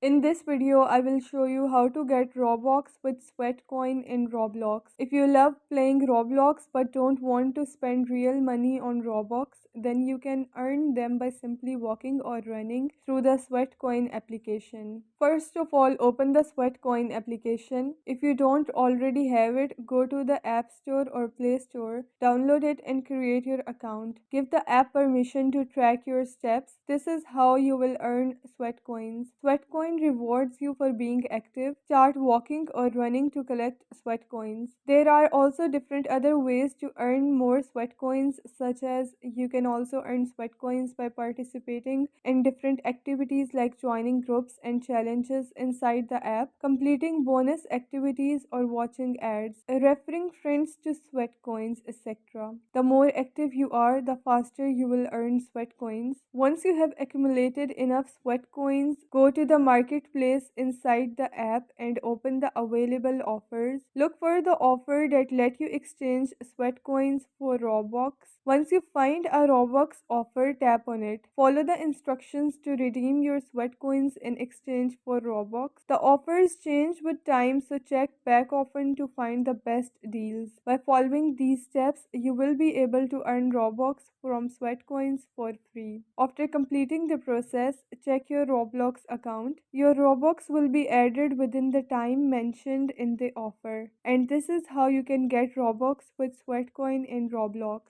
In this video, I will show you how to get Robux with Sweatcoin in Roblox. If you love playing Roblox but don't want to spend real money on Robux, then you can earn them by simply walking or running through the Sweatcoin application. First of all, open the Sweatcoin application. If you don't already have it, go to the App Store or Play Store, download it and create your account. Give the app permission to track your steps. This is how you will earn Sweatcoins. Sweatcoin rewards you for being active. Start walking or running to collect Sweatcoins. There are also different other ways to earn more Sweatcoins, such as you can also earn Sweatcoins by participating in different activities like joining groups and challenges inside the app, completing bonus activities or watching ads, referring friends to Sweatcoins, etc. The more active you are, the faster you will earn Sweatcoins. Once you have accumulated enough Sweatcoins, go to the marketplace inside the app and open the available offers. Look for the offer that let you exchange Sweatcoins for Robux. Once you find a Robux offer, tap on it. Follow the instructions to redeem your Sweatcoins in exchange for Robux. The offers change with time, so check back often to find the best deals. By following these steps, you will be able to earn Robux from Sweatcoins for free. After completing the process, check your Roblox account. Your Robux will be added within the time mentioned in the offer. And this is how you can get Robux with Sweatcoin in Roblox.